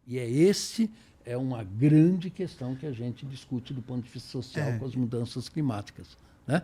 E é uma grande questão que a gente discute do ponto de vista social com as mudanças climáticas. Né?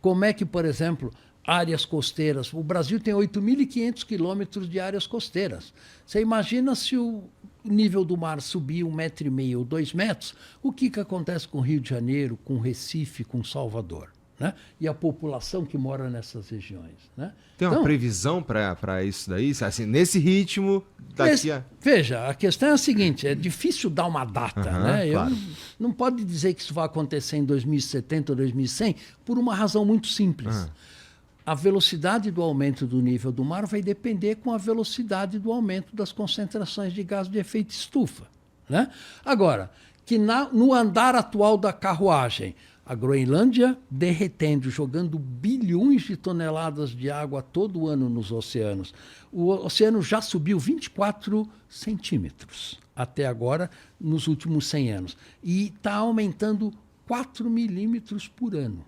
Como é que, por exemplo, áreas costeiras... O Brasil tem 8.500 quilômetros de áreas costeiras. Você imagina se o nível do mar subir 1,5 metro ou 2 metros, o que acontece com o Rio de Janeiro, com Recife, com Salvador? Né? E a população que mora nessas regiões. Né? Tem uma previsão para isso daí? Assim, nesse ritmo, daqui a... Veja, a questão é a seguinte, é difícil dar uma data. Né? Claro. Não pode dizer que isso vai acontecer em 2070 ou 2100 por uma razão muito simples. A velocidade do aumento do nível do mar vai depender com a velocidade do aumento das concentrações de gás de efeito estufa. Né? Agora, que no andar atual da carruagem, a Groenlândia derretendo, jogando bilhões de toneladas de água todo ano nos oceanos. O oceano já subiu 24 centímetros até agora, nos últimos 100 anos. E está aumentando 4 milímetros por ano.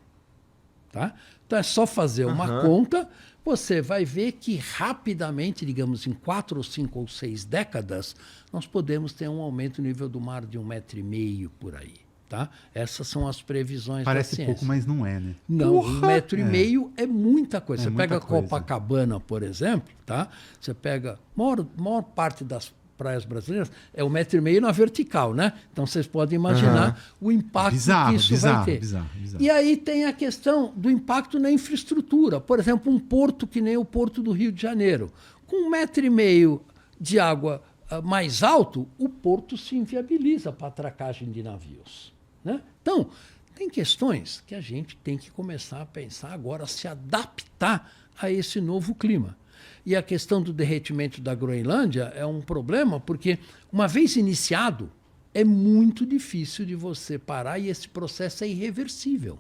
Tá? Então é só fazer uma conta, você vai ver que rapidamente, digamos, em 4 ou 5 ou 6 décadas, nós podemos ter um aumento do nível do mar de 1,5 metro por aí. Tá? Essas são as previsões da ciência. Parece pouco, mas não é, né? Não, 1,5 metro é muita coisa. Você pega Copacabana, por exemplo, tá? Você pega maior parte das praias brasileiras é 1,5 metro na vertical, né? Então vocês podem imaginar o impacto que isso vai ter. Bizarro. E aí tem a questão do impacto na infraestrutura. Por exemplo, um porto que nem o Porto do Rio de Janeiro. Com 1,5 metro de água mais alto, o porto se inviabiliza para a atracagem de navios. Né? Então, tem questões que a gente tem que começar a pensar agora, se adaptar a esse novo clima. E a questão do derretimento da Groenlândia é um problema, porque uma vez iniciado, é muito difícil de você parar e esse processo é irreversível.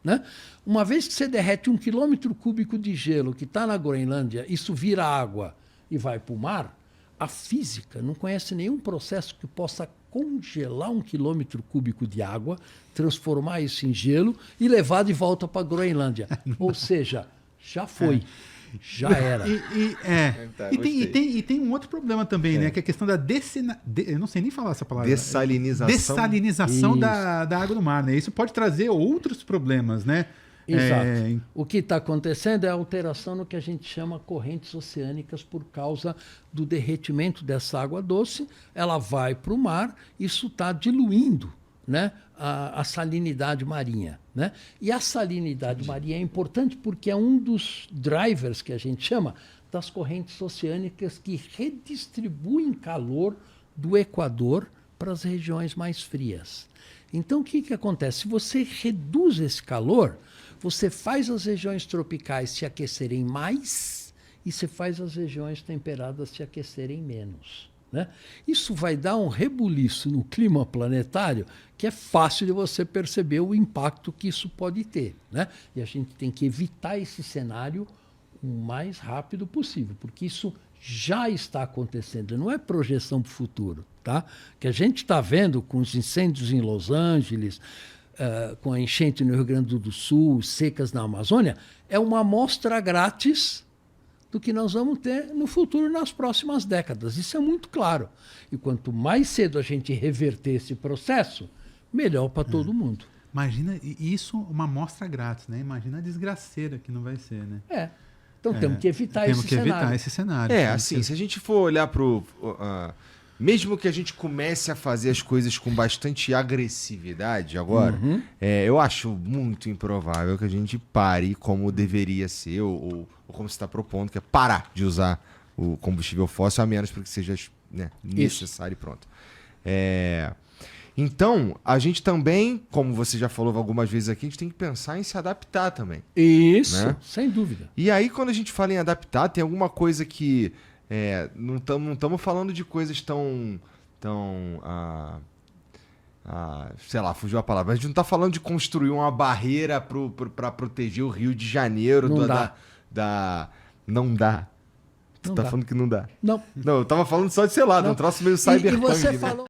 Né? Uma vez que você derrete 1 quilômetro cúbico de gelo que está na Groenlândia, isso vira água e vai para o mar, a física não conhece nenhum processo que possa congelar 1 quilômetro cúbico de água, transformar isso em gelo e levar de volta para a Groenlândia. Ou seja, já foi. Já era. E tem um outro problema também, né? Que é a questão da eu não sei nem falar essa palavra. Dessalinização da água do mar, né? Isso pode trazer outros problemas, né? Exato. O que está acontecendo é a alteração no que a gente chama correntes oceânicas por causa do derretimento dessa água doce. Ela vai para o mar, isso está diluindo, né, a salinidade marinha. Né? E a salinidade marinha é importante porque é um dos drivers que a gente chama das correntes oceânicas que redistribuem calor do Equador para as regiões mais frias. Então, o que acontece? Se você reduz esse calor, você faz as regiões tropicais se aquecerem mais e você faz as regiões temperadas se aquecerem menos. Né? Isso vai dar um rebuliço no clima planetário que é fácil de você perceber o impacto que isso pode ter. Né? E a gente tem que evitar esse cenário o mais rápido possível, porque isso já está acontecendo, não é projeção para o futuro. Tá? Que a gente está vendo com os incêndios em Los Angeles, com a enchente no Rio Grande do Sul, secas na Amazônia, é uma amostra grátis do que nós vamos ter no futuro, nas próximas décadas. Isso é muito claro. E quanto mais cedo a gente reverter esse processo, melhor para todo mundo. Imagina isso, uma amostra grátis, né? Imagina a desgraceira que não vai ser, né? Então temos que evitar esse cenário. Assim, se a gente for olhar para o... mesmo que a gente comece a fazer as coisas com bastante agressividade agora, eu acho muito improvável que a gente pare como deveria ser, ou como você está propondo, que é parar de usar o combustível fóssil, a menos porque seja, né, necessário e pronto. Então, a gente também, como você já falou algumas vezes aqui, a gente tem que pensar em se adaptar também. Isso, né? Sem dúvida. E aí, quando a gente fala em adaptar, tem alguma coisa que... não estamos falando de coisas tão sei lá, fugiu a palavra. A gente não está falando de construir uma barreira para proteger o Rio de Janeiro. Não dá. Não dá. Tu Não tá dá. falando que não dá. Não. Não, eu tava falando só de, sei lá, de um troço meio cyberpunk. E você né? falou...